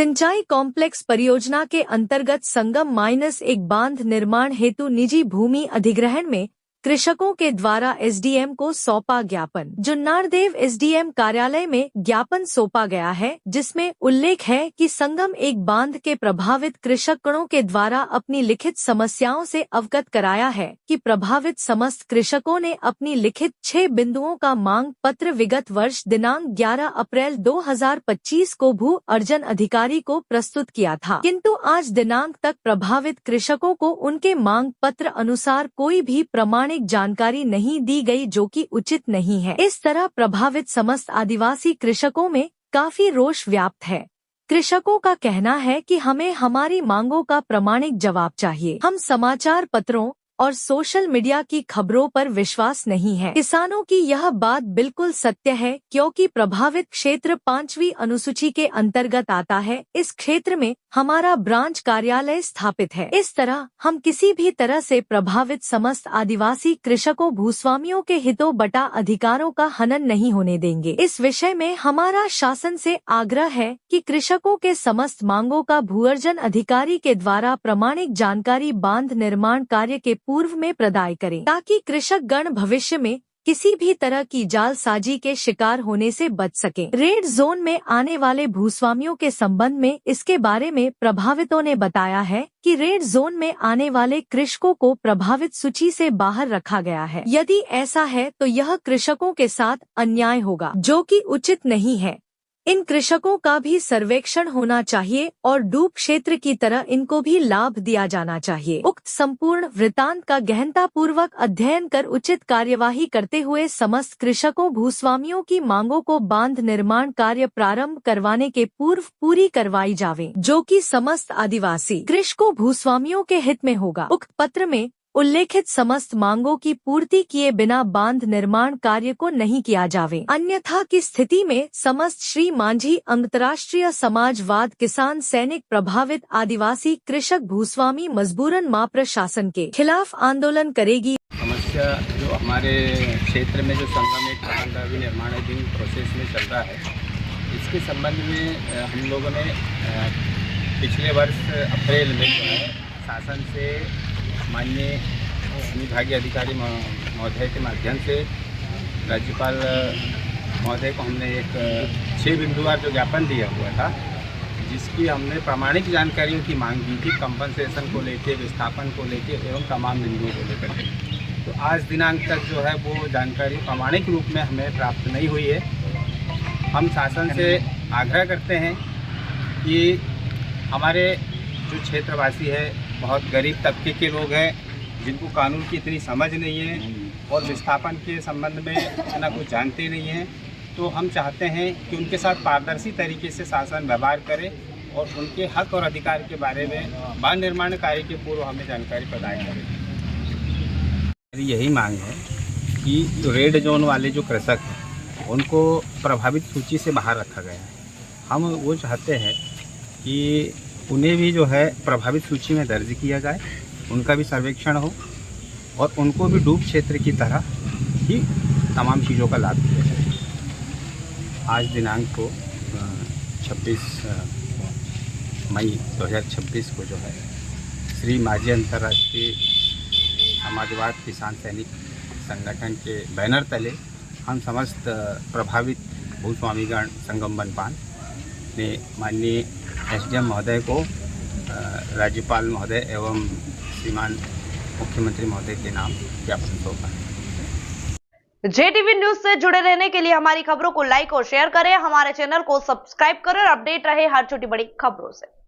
सिंचाई कॉम्प्लेक्स परियोजना के अंतर्गत संगम -1 बांध निर्माण हेतु निजी भूमि अधिग्रहण में कृषकों के द्वारा एसडीएम को सौंपा ज्ञापन। जुन्नारदेव एसडीएम कार्यालय में ज्ञापन सौंपा गया है, जिसमें उल्लेख है कि संगम 1 बांध के प्रभावित कृषकों के द्वारा अपनी लिखित समस्याओं से अवगत कराया है कि प्रभावित समस्त कृषकों ने अपनी लिखित 6 बिंदुओं का मांग पत्र विगत वर्ष दिनांक 11 अप्रैल 2025 को भू अर्जन अधिकारी को प्रस्तुत किया था, किंतु आज दिनांक तक प्रभावित कृषकों को उनके मांग पत्र अनुसार कोई भी प्रमाणिक जानकारी नहीं दी गई, जो कि उचित नहीं है। इस तरह प्रभावित समस्त आदिवासी कृषकों में काफी रोष व्याप्त है। कृषकों का कहना है कि हमें हमारी मांगों का प्रमाणिक जवाब चाहिए। हम समाचार पत्रों और सोशल मीडिया की खबरों पर विश्वास नहीं है। किसानों की यह बात बिल्कुल सत्य है, क्योंकि प्रभावित क्षेत्र 5वीं अनुसूची के अंतर्गत आता है। इस क्षेत्र में हमारा ब्रांच कार्यालय स्थापित है। इस तरह हम किसी भी तरह से प्रभावित समस्त आदिवासी कृषकों भूस्वामियों के हितों बटा अधिकारों का हनन नहीं होने देंगे। इस विषय में हमारा शासन से आग्रह है कि कृषकों के समस्त मांगों का भूअर्जन अधिकारी के द्वारा प्रमाणिक जानकारी बांध निर्माण कार्य के पूर्व में प्रदान करें, ताकि कृषक गण भविष्य में किसी भी तरह की जालसाजी के शिकार होने से बच सकें। रेड जोन में आने वाले भूस्वामियों के संबंध में इसके बारे में प्रभावितों ने बताया है कि रेड जोन में आने वाले कृषकों को प्रभावित सूची से बाहर रखा गया है। यदि ऐसा है तो यह कृषकों के साथ अन्याय होगा, जो कि उचित नहीं है। इन कृषकों का भी सर्वेक्षण होना चाहिए और डूब क्षेत्र की तरह इनको भी लाभ दिया जाना चाहिए। उक्त संपूर्ण वृतांत का गहनतापूर्वक अध्ययन कर उचित कार्यवाही करते हुए समस्त कृषकों भूस्वामियों की मांगों को बांध निर्माण कार्य प्रारंभ करवाने के पूर्व पूरी करवाई जावे, जो कि समस्त आदिवासी कृषकों भूस्वामियों के हित में होगा। उक्त पत्र में उल्लेखित समस्त मांगों की पूर्ति किए बिना बांध निर्माण कार्य को नहीं किया जावे, अन्यथा की स्थिति में समस्त श्री मांझी अंतर्राष्ट्रीय समाजवाद किसान सैनिक प्रभावित आदिवासी कृषक भूस्वामी मजबूरन मां प्रशासन के खिलाफ आंदोलन करेगी। समस्या जो हमारे क्षेत्र में जो संगम 1 बांध अभी निर्माणाधीन प्रोसेस में चल रहा है, इसके संबंध में हम लोगों ने पिछले वर्ष अप्रैल में जो है शासन से माननीय विभागीय अधिकारी महोदय के माध्यम से राज्यपाल महोदय को हमने एक 6 बिंदुवार जो ज्ञापन दिया हुआ था, जिसकी हमने प्रामाणिक जानकारियों की मांग की थी, कंपनसेशन को लेके, विस्थापन को लेके एवं तमाम बिंदुओं को लेकर। तो आज दिनांक तक जो है वो जानकारी प्रामाणिक रूप में हमें प्राप्त नहीं हुई है। हम शासन से आग्रह करते हैं कि हमारे जो क्षेत्रवासी है बहुत गरीब तबके के लोग हैं, जिनको कानून की इतनी समझ नहीं है और विस्थापन के संबंध में इतना कुछ जानते नहीं हैं, तो हम चाहते हैं कि उनके साथ पारदर्शी तरीके से शासन व्यवहार करे और उनके हक और अधिकार के बारे में बांध निर्माण कार्य के पूर्व हमें जानकारी प्रदान करे। मेरी यही मांग है कि जो रेड जोन वाले जो कृषक हैं उनको प्रभावित सूची से बाहर रखा गया है। हम वो चाहते हैं कि उन्हें भी जो है प्रभावित सूची में दर्ज किया जाए, उनका भी सर्वेक्षण हो और उनको भी डूब क्षेत्र की तरह ही तमाम चीज़ों का लाभ दिया जाए। आज दिनांक को 26 मई 2026 को जो है श्री मांझी अंतर्राष्ट्रीय समाजवाद किसान सैनिक संगठन के बैनर तले हम समस्त प्रभावित भूस्वामीगण संगम बनपान ने माननीय एसडीएम महोदय को, राज्यपाल महोदय एवं श्रीमान मुख्यमंत्री महोदय के नाम ज्ञापन सौंपा है। जेटीवी न्यूज से जुड़े रहने के लिए हमारी खबरों को लाइक और शेयर करें, हमारे चैनल को सब्सक्राइब करें और अपडेट रहे हर छोटी बड़ी खबरों से।